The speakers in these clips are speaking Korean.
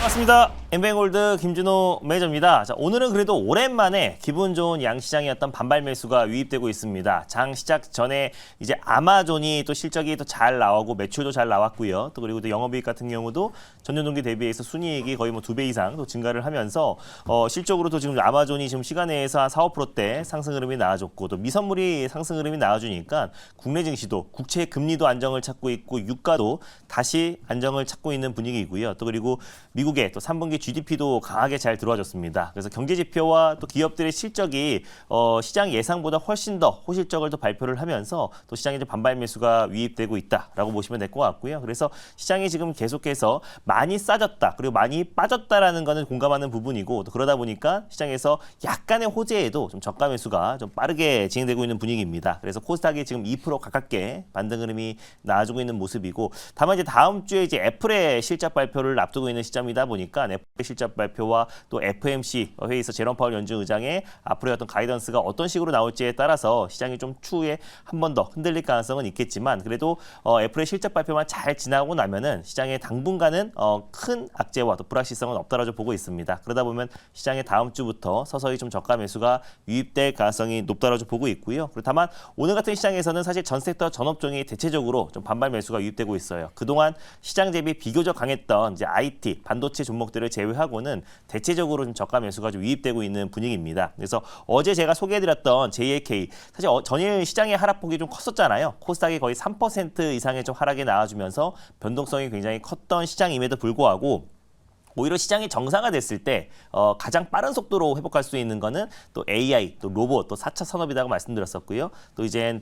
반갑습니다. 엠뱅골드 김준호 매니저입니다. 자, 오늘은 그래도 오랜만에 기분 좋은 양시장이었던 반발 매수가 유입되고 있습니다. 장 시작 전에 이제 아마존이 또 실적이 또 잘 나오고 매출도 잘 나왔고요. 또 그리고 또 영업이익 같은 경우도 전년 동기 대비해서 순이익이 거의 뭐 2배 이상 또 증가를 하면서 실적으로도 지금 아마존이 지금 시간 내에서 한 4, 5%대 상승 흐름이 나와줬고 또 미선물이 상승 흐름이 나와주니까 국내 증시도 국채 금리도 안정을 찾고 있고 유가도 다시 안정을 찾고 있는 분위기이고요. 또 그리고 미국의 또 3분기 GDP도 강하게 잘 들어와줬습니다. 그래서 경제 지표와 또 기업들의 실적이 시장 예상보다 훨씬 더 호실적을 또 발표를 하면서 또 시장에 이제 반발 매수가 유입되고 있다라고 보시면 될 것 같고요. 그래서 시장이 지금 계속해서 많이 싸졌다 그리고 많이 빠졌다라는 거는 공감하는 부분이고 또 그러다 보니까 시장에서 약간의 호재에도 좀 저가 매수가 좀 빠르게 진행되고 있는 분위기입니다. 그래서 코스닥이 지금 2% 가깝게 반등 흐름이 나와주고 있는 모습이고 다만 이제 다음 주에 이제 애플의 실적 발표를 앞두고 있는 시점이다 보니까 애플의 실적 발표와 또 FOMC 회의에서 제롬 파월 연준 의장의 앞으로의 어떤 가이던스가 어떤 식으로 나올지에 따라서 시장이 좀 추후에 한 번 더 흔들릴 가능성은 있겠지만 그래도 애플의 실적 발표만 잘 지나고 나면은 시장의 당분간은 큰 악재와 또 불확실성은 없다라고 보고 있습니다. 그러다 보면 시장의 다음 주부터 서서히 좀 저가 매수가 유입될 가능성이 높다라고 보고 있고요. 그리고 다만 오늘 같은 시장에서는 사실 전 섹터 전 업종이 대체적으로 좀 반발 매수가 유입되고 있어요. 그동안 시장 대비 비교적 강했던 이제 IT, 반도체 종목들을 제외하고는 대체적으로 좀 저가 매수가 좀 유입되고 있는 분위기입니다. 그래서 어제 제가 소개해드렸던 JLK 사실 전일 시장의 하락폭이 좀 컸었잖아요. 코스닥이 거의 3% 이상의 좀 하락이 나와주면서 변동성이 굉장히 컸던 시장임에도 불구하고 오히려 시장이 정상화됐을 때 가장 빠른 속도로 회복할 수 있는 거는 또 AI, 또 로봇, 또 4차 산업이라고 말씀드렸었고요. 또 이제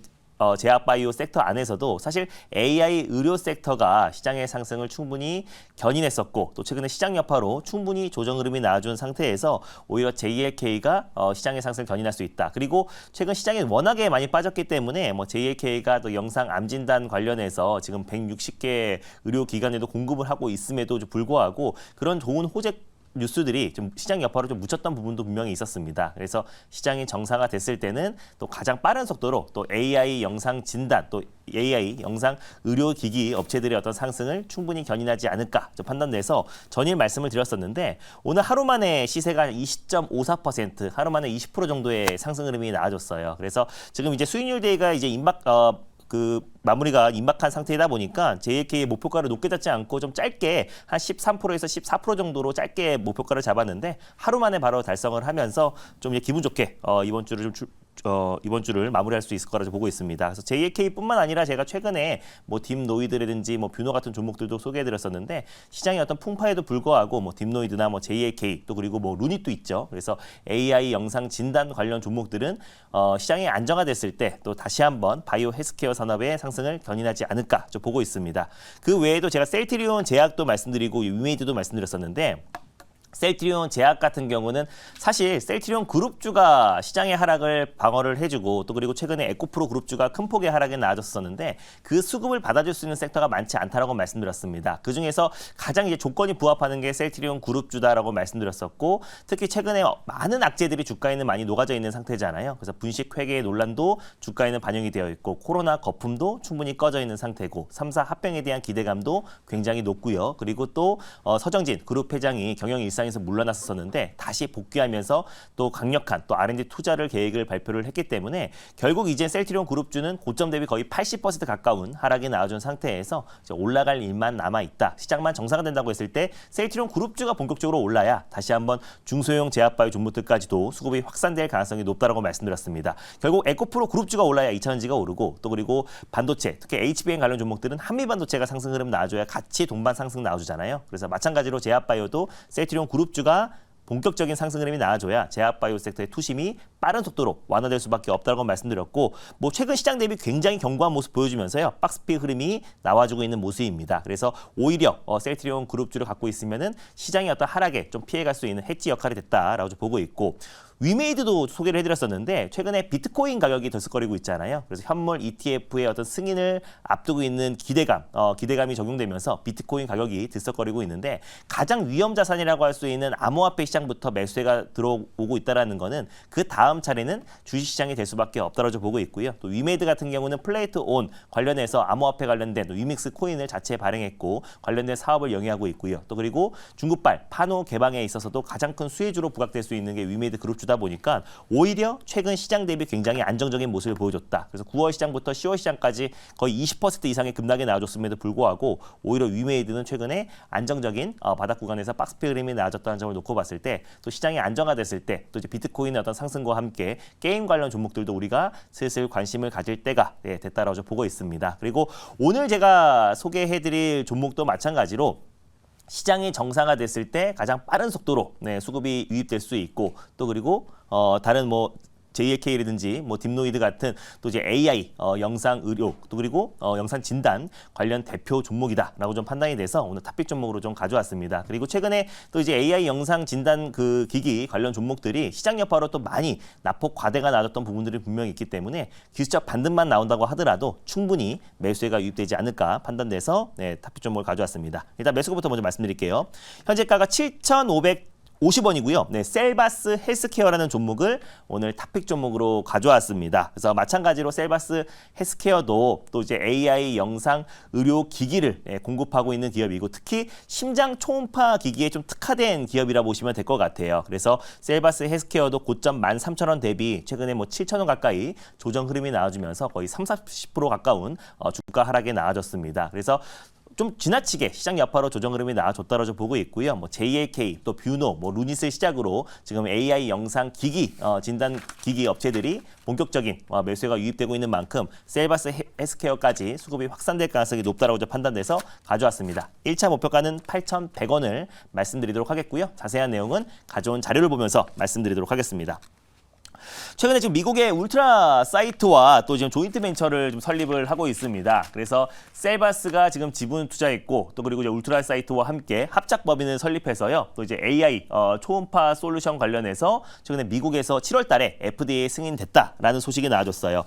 제약바이오 섹터 안에서도 사실 AI 의료 섹터가 시장의 상승을 충분히 견인했었고 또 최근에 시장 여파로 충분히 조정 흐름이 나와준 상태에서 오히려 JLK가 시장의 상승을 견인할 수 있다. 그리고 최근 시장이 워낙에 많이 빠졌기 때문에 뭐 JLK가 또 영상 암 진단 관련해서 지금 160개 의료기관에도 공급을 하고 있음에도 불구하고 그런 좋은 호재 뉴스들이 좀 시장 여파로 좀 묻혔던 부분도 분명히 있었습니다. 그래서 시장이 정상화 됐을 때는 또 가장 빠른 속도로 또 AI 영상 진단 또 AI 영상 의료기기 업체들의 어떤 상승을 충분히 견인하지 않을까 좀 판단돼서 전일 말씀을 드렸었는데 오늘 하루 만에 시세가 20.54% 하루 만에 20% 정도의 상승 흐름이 나와줬어요. 그래서 지금 이제 수익률 데이가 이제 마무리가 임박한 상태이다 보니까 JLK의 목표가를 높게 잡지 않고 좀 짧게 한 13%에서 14% 정도로 짧게 목표가를 잡았는데 하루 만에 바로 달성을 하면서 좀 이제 기분 좋게 이번 주를 마무리할 수 있을 거라고 보고 있습니다. 그래서 JLK뿐만 아니라 제가 최근에 뭐 딥노이드라든지 뭐 뷰노 같은 종목들도 소개해드렸었는데 시장의 어떤 풍파에도 불구하고 뭐 딥노이드나 뭐 JLK 또 그리고 뭐 루닛도 있죠. 그래서 AI 영상 진단 관련 종목들은 시장이 안정화됐을 때 또 다시 한번 바이오 헬스케어 산업의 상승을 견인하지 않을까 좀 보고 있습니다. 그 외에도 제가 셀트리온 제약도 말씀드리고 위메이드도 말씀드렸었는데. 셀트리온 제약 같은 경우는 사실 셀트리온 그룹주가 시장의 하락을 방어를 해주고 또 그리고 최근에 에코프로 그룹주가 큰 폭의 하락에 나아졌었는데 그 수급을 받아줄 수 있는 섹터가 많지 않다라고 말씀드렸습니다. 그 중에서 가장 이제 조건이 부합하는 게 셀트리온 그룹주다라고 말씀드렸었고 특히 최근에 많은 악재들이 주가에는 많이 녹아져 있는 상태잖아요. 그래서 분식 회계 논란도 주가에는 반영이 되어 있고 코로나 거품도 충분히 꺼져 있는 상태고 3사 합병에 대한 기대감도 굉장히 높고요. 그리고 또 서정진 그룹 회장이 경영 일상에서 물러났었는데 다시 복귀하면서 또 강력한 또 R&D 투자를 계획을 발표를 했기 때문에 결국 이제 셀트리온 그룹주는 고점 대비 거의 80% 가까운 하락이 나와준 상태에서 이제 올라갈 일만 남아있다. 시장만 정상화된다고 했을 때 셀트리온 그룹주가 본격적으로 올라야 다시 한번 중소형 제약바이오 종목들까지도 수급이 확산될 가능성이 높다라고 말씀드렸습니다. 결국 에코프로 그룹주가 올라야 2차전지가 오르고 또 그리고 반도체 특히 HBM 관련 종목들은 한미반도체가 상승 흐름 나와줘야 같이 동반 상승 나와주잖아요. 그래서 마찬가지로 제약바이오도 셀트리온 그룹주가 본격적인 상승 흐름이 나와줘야 제약바이오 섹터의 투심이 빠른 속도로 완화될 수밖에 없다고 말씀드렸고 뭐 최근 시장 대비 굉장히 견고한 모습 보여주면서요. 박스피 흐름이 나와주고 있는 모습입니다. 그래서 오히려 셀트리온 그룹주를 갖고 있으면은 시장의 어떤 하락에 좀 피해갈 수 있는 해지 역할이 됐다라고 보고 있고 위메이드도 소개를 해드렸었는데 최근에 비트코인 가격이 들썩거리고 있잖아요. 그래서 현물 ETF의 어떤 승인을 앞두고 있는 기대감이 적용되면서 비트코인 가격이 들썩거리고 있는데 가장 위험 자산이라고 할 수 있는 암호화폐 시장부터 매수세가 들어오고 있다는 거는 그 다음 차례는 주식시장이 될 수밖에 없다고 보고 있고요. 또 위메이드 같은 경우는 플레이트 온 관련해서 암호화폐 관련된 위믹스 코인을 자체 발행했고 관련된 사업을 영위하고 있고요. 또 그리고 중국발 파노 개방에 있어서도 가장 큰 수혜주로 부각될 수 있는 게 위메이드 그룹주다 보니까 오히려 최근 시장 대비 굉장히 안정적인 모습을 보여줬다. 그래서 9월 시장부터 10월 시장까지 거의 20% 이상의 급락이 나와줬음에도 불구하고 오히려 위메이드는 최근에 안정적인 바닥 구간에서 박스피 그림이 나와줬다는 점을 놓고 봤을 때 또 시장이 안정화됐을 때 또 이제 비트코인의 어떤 상승과 함께 게임 관련 종목들도 우리가 슬슬 관심을 가질 때가 됐다라고 보고 있습니다. 그리고 오늘 제가 소개해드릴 종목도 마찬가지로 시장이 정상화됐을 때 가장 빠른 속도로 수급이 유입될 수 있고 또 그리고 다른 JLK라든지 딥노이드 같은 또 이제 AI 영상 의료 또 그리고 영상 진단 관련 대표 종목이다라고 좀 판단이 돼서 오늘 탑픽 종목으로 좀 가져왔습니다. 그리고 최근에 또 이제 AI 영상 진단 그 기기 관련 종목들이 시장 여파로 또 많이 낙폭 과대가 나왔던 부분들이 분명히 있기 때문에 기술적 반등만 나온다고 하더라도 충분히 매수세가 유입되지 않을까 판단돼서 탑픽 종목을 가져왔습니다. 일단 매수가부터 먼저 말씀드릴게요. 현재가가 7,550원이고요. 셀바스 헬스케어라는 종목을 오늘 탑픽 종목으로 가져왔습니다. 그래서 마찬가지로 셀바스 헬스케어도 또 이제 AI 영상 의료 기기를 공급하고 있는 기업이고 특히 심장 초음파 기기에 좀 특화된 기업이라 보시면 될 것 같아요. 그래서 셀바스 헬스케어도 고점 13,000원 대비 최근에 7,000원 가까이 조정 흐름이 나와주면서 거의 30~40% 가까운 주가 하락에 나와줬습니다. 그래서 좀 지나치게 시장 여파로 조정 흐름이 나와줬다고 보고 있고요. JLK, 또 뷰노, 루닛을 시작으로 지금 AI 영상 기기 진단 기기 업체들이 본격적인 매수가 유입되고 있는 만큼 셀바스 헬스케어까지 수급이 확산될 가능성이 높다고 판단돼서 가져왔습니다. 1차 목표가는 8,100원을 말씀드리도록 하겠고요. 자세한 내용은 가져온 자료를 보면서 말씀드리도록 하겠습니다. 최근에 지금 미국의 울트라 사이트와 또 지금 조인트 벤처를 좀 설립을 하고 있습니다. 그래서 셀바스가 지금 지분 투자했고 또 그리고 이제 울트라 사이트와 함께 합작 법인을 설립해서요. 또 이제 AI 초음파 솔루션 관련해서 최근에 미국에서 7월 달에 FDA 승인됐다라는 소식이 나와줬어요.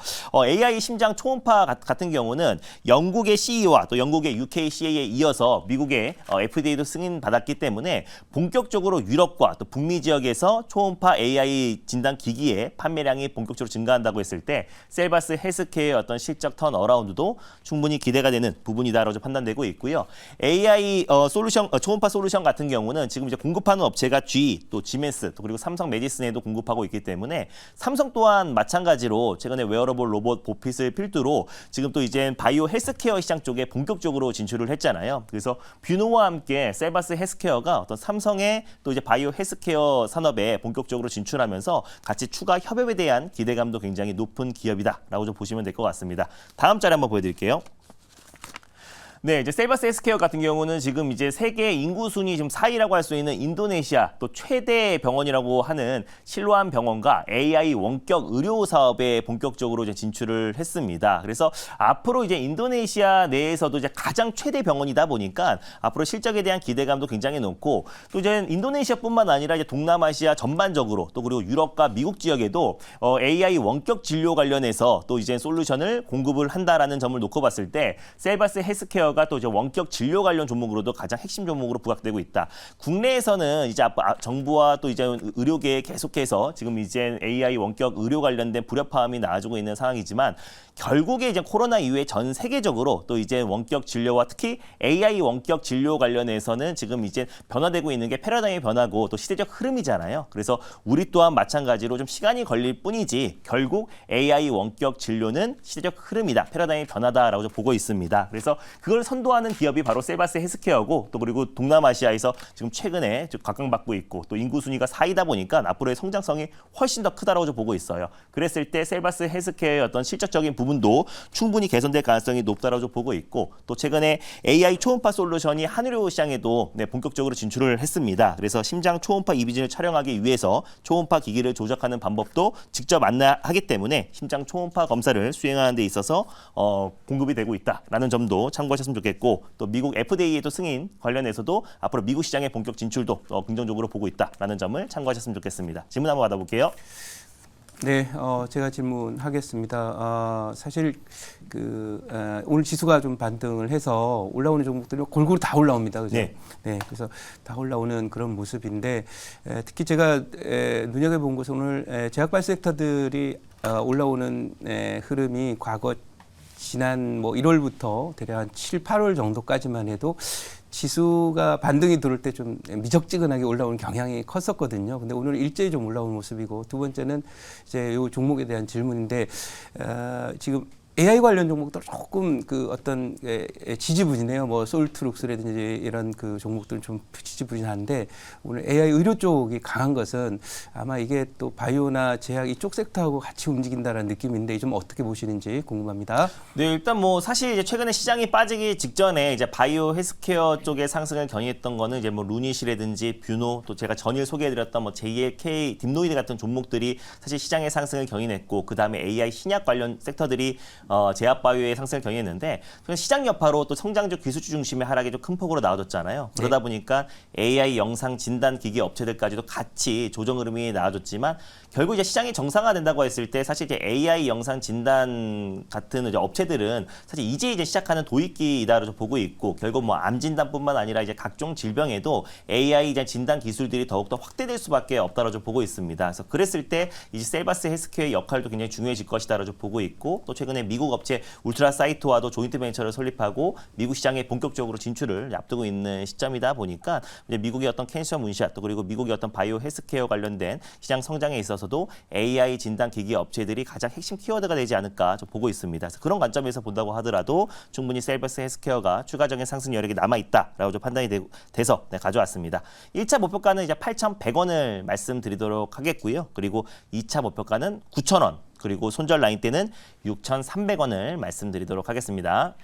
AI 심장 초음파 같은 경우는 영국의 CE와 또 영국의 UKCA에 이어서 미국의 FDA도 승인받았기 때문에 본격적으로 유럽과 또 북미 지역에서 초음파 AI 진단 기기의 판매량이 본격적으로 증가한다고 했을 때 셀바스 헬스케어의 어떤 실적 턴 어라운드도 충분히 기대가 되는 부분이다라고 판단되고 있고요. AI 솔루션 초음파 솔루션 같은 경우는 지금 이제 공급하는 업체가 GE, 또 지멘스, 또 그리고 삼성 메디슨에도 공급하고 있기 때문에 삼성 또한 마찬가지로 최근에 웨어러블 로봇 보핏을 필두로 지금 또 이제 바이오 헬스케어 시장 쪽에 본격적으로 진출을 했잖아요. 그래서 뷰노와 함께 셀바스 헬스케어가 어떤 삼성의 또 이제 바이오 헬스케어 산업에 본격적으로 진출하면서 같이 추가 협업에 대한 기대감도 굉장히 높은 기업이다라고 좀 보시면 될 것 같습니다. 다음 자료 한번 보여드릴게요. 네, 이제 셀바스 헬스케어 같은 경우는 지금 이제 세계 인구 순위 지금 4위라고 할 수 있는 인도네시아 또 최대 병원이라고 하는 실로암 병원과 AI 원격 의료 사업에 본격적으로 이제 진출을 했습니다. 그래서 앞으로 이제 인도네시아 내에서도 이제 가장 최대 병원이다 보니까 앞으로 실적에 대한 기대감도 굉장히 높고 또 이제 인도네시아뿐만 아니라 이제 동남아시아 전반적으로 또 그리고 유럽과 미국 지역에도 AI 원격 진료 관련해서 또 이제 솔루션을 공급을 한다라는 점을 놓고 봤을 때 셀바스 헬스케어 또 이제 원격 진료 관련 종목으로도 가장 핵심 종목으로 부각되고 있다. 국내에서는 이제 정부와 또 이제 의료계에 계속해서 지금 이제 AI 원격 의료 관련된 불협화음이 나와주고 있는 상황이지만 결국에 이제 코로나 이후에 전 세계적으로 또 이제 원격 진료와 특히 AI 원격 진료 관련해서는 지금 이제 변화되고 있는 게 패러다임의 변화고 또 시대적 흐름이잖아요. 그래서 우리 또한 마찬가지로 좀 시간이 걸릴 뿐이지 결국 AI 원격 진료는 시대적 흐름이다. 패러다임의 변화다라고 보고 있습니다. 그래서 그걸 선도하는 기업이 바로 셀바스 헬스케어고 또 그리고 동남아시아에서 지금 최근에 각광받고 있고 또 인구 순위가 4위다 보니까 앞으로의 성장성이 훨씬 더 크다라고 보고 있어요. 그랬을 때 셀바스 헬스케어의 어떤 실적적인 부분도 충분히 개선될 가능성이 높다라고 보고 있고 또 최근에 AI 초음파 솔루션이 한의료 시장에도 본격적으로 진출을 했습니다. 그래서 심장 초음파 이미지를 촬영하기 위해서 초음파 기기를 조작하는 방법도 직접 안내하기 때문에 심장 초음파 검사를 수행하는 데 있어서 공급이 되고 있다라는 점도 참고하셨으면 참고하셨으면 좋겠고 또 미국 FDA의 또 승인 관련해서도 앞으로 미국 시장의 본격 진출도 긍정적으로 보고 있다라는 점을 참고하셨으면 좋겠습니다. 질문 한번 받아볼게요. 네, 제가 질문하겠습니다. 사실 오늘 지수가 좀 반등을 해서 올라오는 종목들이 골고루 다 올라옵니다. 그죠? 네. 네, 그래서 다 올라오는 그런 모습인데 특히 제가 눈여겨본 것은 오늘 제약발 섹터들이 올라오는 흐름이 과거 지난 1월부터 대략 한 7, 8월 정도까지만 해도 지수가 반등이 들어올 때 좀 미적지근하게 올라오는 경향이 컸었거든요. 근데 오늘 일제히 좀 올라오는 모습이고 두 번째는 이제 이 종목에 대한 질문인데 지금 AI 관련 종목들 조금 어떤 지지부진해요. 뭐 솔트룩스라든지 이런 종목들은 좀 지지부진한데 오늘 AI 의료 쪽이 강한 것은 아마 이게 또 바이오나 제약 이쪽 섹터하고 같이 움직인다는 느낌인데 좀 어떻게 보시는지 궁금합니다. 네, 일단 사실 이제 최근에 시장이 빠지기 직전에 이제 바이오 헬스케어 쪽의 상승을 견인했던 거는 이제 루닛이라든지 뷰노 또 제가 전일 소개해드렸던 JLK, 딥노이드 같은 종목들이 사실 시장의 상승을 견인했고 그 다음에 AI 신약 관련 섹터들이 제약바이오의 상승을 견인했는데 시장 여파로 또 성장주 기술주 중심의 하락이 좀 큰 폭으로 나와줬잖아요. 그러다 보니까 AI 영상 진단 기기 업체들까지도 같이 조정 흐름이 나와줬지만 결국 이제 시장이 정상화된다고 했을 때 사실 이제 AI 영상 진단 같은 이제 업체들은 사실 이제 시작하는 도입기이다로 보고 있고 결국 암 진단뿐만 아니라 이제 각종 질병에도 AI 이제 진단 기술들이 더욱더 확대될 수밖에 없다로 보고 있습니다. 그래서 그랬을 때 이제 셀바스 헬스케어의 역할도 굉장히 중요해질 것이다로 보고 있고 또 최근에 미국 업체 울트라사이트와도 조인트 벤처를 설립하고 미국 시장에 본격적으로 진출을 앞두고 있는 시점이다 보니까 이제 미국의 어떤 캔서 문샷 또 그리고 미국의 어떤 바이오 헬스케어 관련된 시장 성장에 있어서도 AI 진단 기기 업체들이 가장 핵심 키워드가 되지 않을까 좀 보고 있습니다. 그래서 그런 관점에서 본다고 하더라도 충분히 셀바스 헬스케어가 추가적인 상승 여력이 남아 있다라고 좀 판단이 돼서 가져왔습니다. 1차 목표가는 이제 8,100원을 말씀드리도록 하겠고요. 그리고 2차 목표가는 9,000원. 그리고 손절 라인 때는 6,300원을 말씀드리도록 하겠습니다.